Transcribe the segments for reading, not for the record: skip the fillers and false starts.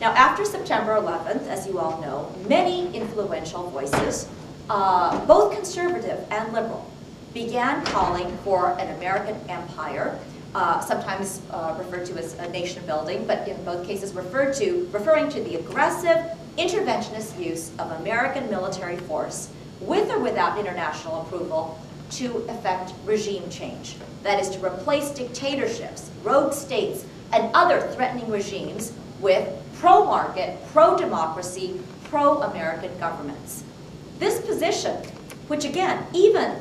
Now, after September 11th, as you all know, many influential voices, both conservative and liberal, began calling for an American empire, sometimes referred to as a nation building, but in both cases referring to the aggressive, interventionist use of American military force, with or without international approval, to effect regime change. That is, to replace dictatorships, rogue states, and other threatening regimes with pro-market, pro-democracy, pro-American governments. This position, which again, even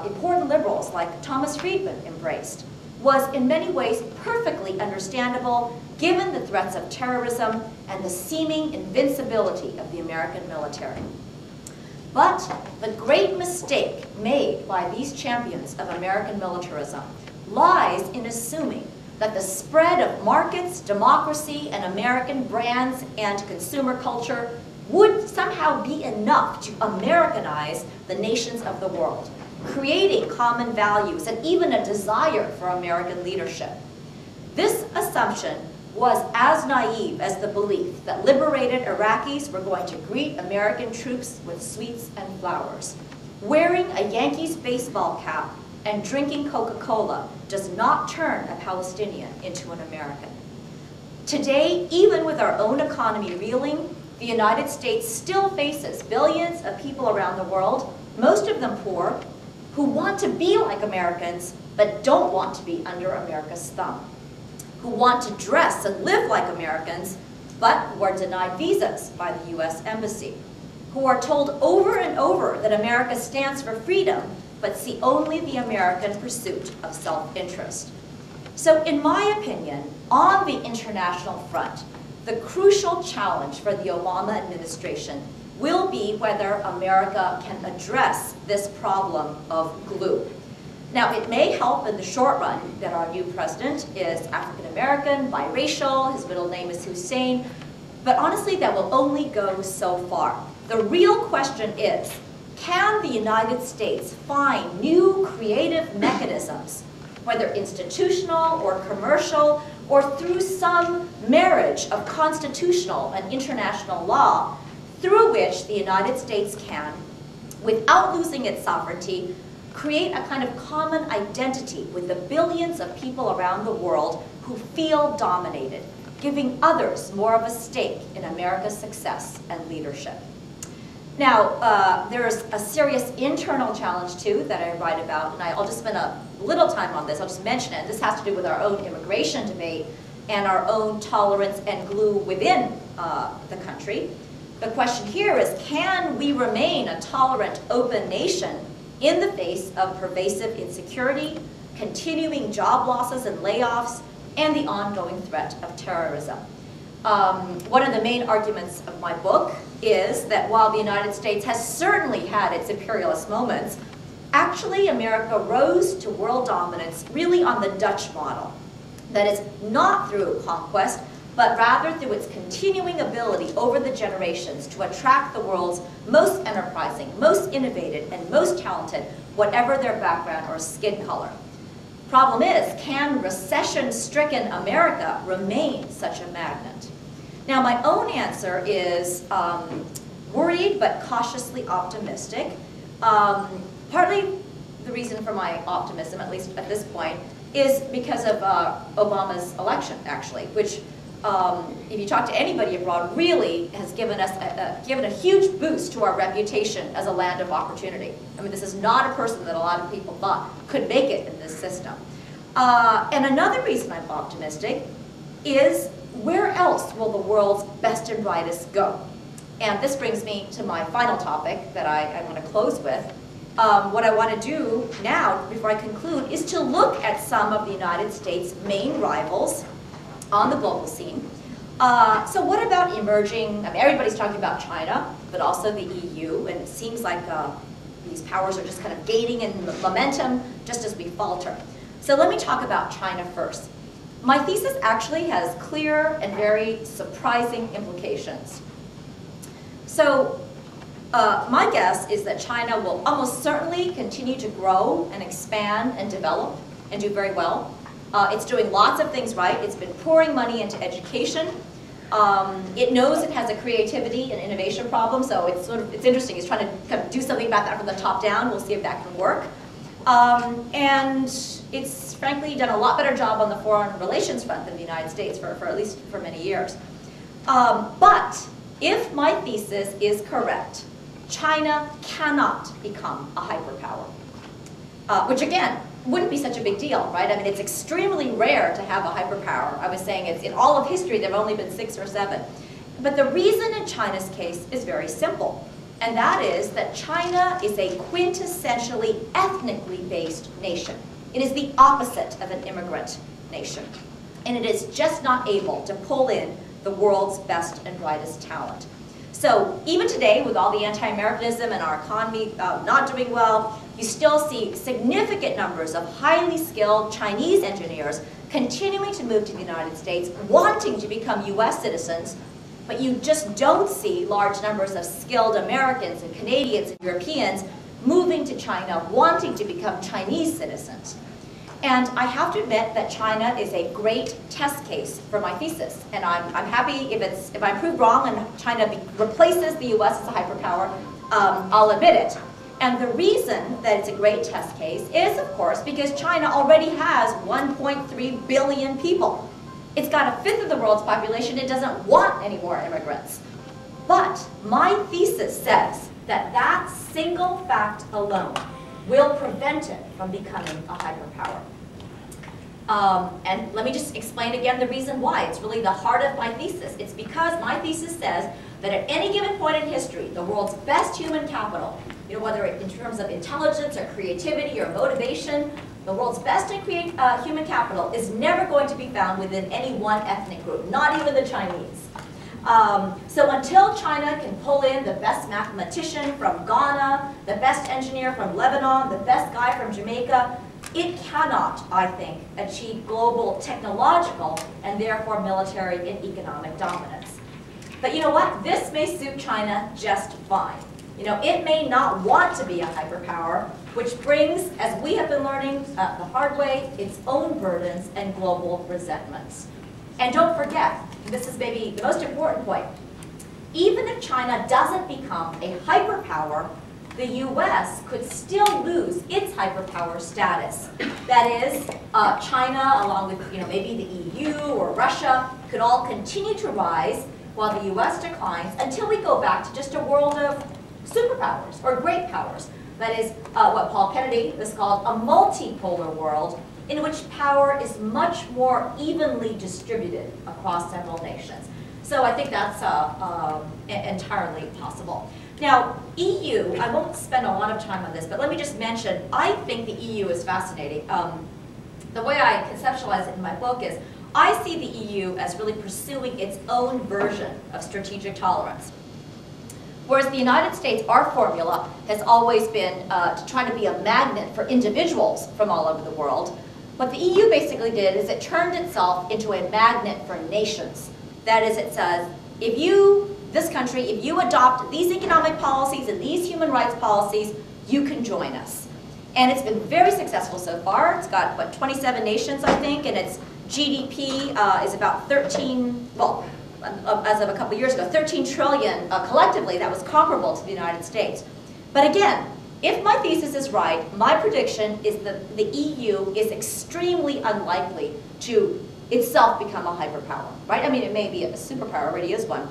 important liberals like Thomas Friedman embraced, was in many ways perfectly understandable given the threats of terrorism and the seeming invincibility of the American military. But the great mistake made by these champions of American militarism lies in assuming that the spread of markets, democracy, and American brands and consumer culture would somehow be enough to Americanize the nations of the world, creating common values and even a desire for American leadership. This assumption was as naive as the belief that liberated Iraqis were going to greet American troops with sweets and flowers. Wearing a Yankees baseball cap and drinking Coca-Cola does not turn a Palestinian into an American. Today, even with our own economy reeling, the United States still faces billions of people around the world, most of them poor, who want to be like Americans but don't want to be under America's thumb, who want to dress and live like Americans but who are denied visas by the US Embassy, who are told over and over that America stands for freedom but see only the American pursuit of self-interest. So in my opinion, on the international front, the crucial challenge for the Obama administration will be whether America can address this problem of glue. Now, it may help in the short run that our new president is African-American, biracial, his middle name is Hussein, but honestly, that will only go so far. The real question is, can the United States find new creative mechanisms, whether institutional or commercial, or through some marriage of constitutional and international law, through which the United States can, without losing its sovereignty, create a kind of common identity with the billions of people around the world who feel dominated, giving others more of a stake in America's success and leadership. Now, there's a serious internal challenge, too, that I write about, and I'll just spend a little time on this. I'll just mention it. This has to do with our own immigration debate and our own tolerance and glue within the country. The question here is, can we remain a tolerant, open nation in the face of pervasive insecurity, continuing job losses and layoffs, and the ongoing threat of terrorism? One of the main arguments of my book is that while the United States has certainly had its imperialist moments, actually America rose to world dominance really on the Dutch model. That is, not through conquest, but rather through its continuing ability over the generations to attract the world's most enterprising, most innovative, and most talented, whatever their background or skin color. Problem is, can recession-stricken America remain such a magnet? Now, my own answer is worried but cautiously optimistic. Partly the reason for my optimism, at least at this point, is because of Obama's election, actually, which, if you talk to anybody abroad, really has given us given a huge boost to our reputation as a land of opportunity. I mean, this is not a person that a lot of people thought could make it in this system. And another reason I'm optimistic is, where else will the world's best and brightest go? And this brings me to my final topic that I want to close with. What I want to do now, before I conclude, is to look at some of the United States' main rivals on the global scene. So what about emerging, I mean, everybody's talking about China, but also the EU, and it seems like these powers are just kind of gaining in momentum just as we falter. So let me talk about China first. My thesis actually has clear and very surprising implications. So my guess is that China will almost certainly continue to grow and expand and develop and do very well. It's doing lots of things right. It's been pouring money into education. It knows it has a creativity and innovation problem, so it's interesting. It's trying to kind of do something about that from the top down. We'll see if that can work. And it's frankly done a lot better job on the foreign relations front than the United States for at least for many years. But if my thesis is correct, China cannot become a hyperpower, which again, wouldn't be such a big deal, right? I mean, it's extremely rare to have a hyperpower. I was saying it's in all of history, there have only been 6 or 7. But the reason in China's case is very simple, and that is that China is a quintessentially ethnically based nation. It is the opposite of an immigrant nation, and it is just not able to pull in the world's best and brightest talent. So even today, with all the anti-Americanism and our economy not doing well, you still see significant numbers of highly skilled Chinese engineers continuing to move to the United States, wanting to become US citizens, but you just don't see large numbers of skilled Americans and Canadians and Europeans moving to China, wanting to become Chinese citizens. And I have to admit that China is a great test case for my thesis. And I'm happy if I'm proved wrong and China replaces the US as a hyperpower, I'll admit it. And the reason that it's a great test case is, of course, because China already has 1.3 billion people. It's got a fifth of the world's population. It doesn't want any more immigrants. But my thesis says that that single fact alone will prevent it from becoming a hyperpower. And let me just explain again the reason why. It's really the heart of my thesis. It's because my thesis says that at any given point in history, the world's best human capital, whether in terms of intelligence or creativity or motivation, the world's best human capital is never going to be found within any one ethnic group, not even the Chinese. So until China can pull in the best mathematician from Ghana, the best engineer from Lebanon, the best guy from Jamaica, it cannot, I think, achieve global technological and therefore military and economic dominance. But you know what? This may suit China just fine. It may not want to be a hyperpower, which brings, as we have been learning the hard way, its own burdens and global resentments. And don't forget, this is maybe the most important point, even if China doesn't become a hyperpower, the US could still lose its hyperpower status. That is, China, along with maybe the EU or Russia, could all continue to rise while the US declines until we go back to just a world of superpowers or great powers. That is what Paul Kennedy has called a multipolar world, in which power is much more evenly distributed across several nations. So I think that's entirely possible. Now, EU, I won't spend a lot of time on this, but let me just mention, I think the EU is fascinating. The way I conceptualize it in my book is, I see the EU as really pursuing its own version of strategic tolerance. Whereas the United States, our formula has always been to try to be a magnet for individuals from all over the world. What the EU basically did is it turned itself into a magnet for nations. That is, it says, if you, this country, if you adopt these economic policies and these human rights policies, you can join us. And it's been very successful so far. It's got, what, 27 nations, I think, and its GDP is about 13, well, as of a couple of years ago, 13 trillion collectively. That was comparable to the United States. But again, if my thesis is right, my prediction is that the EU is extremely unlikely to itself become a hyperpower, right? I mean, it may be a superpower, already is one.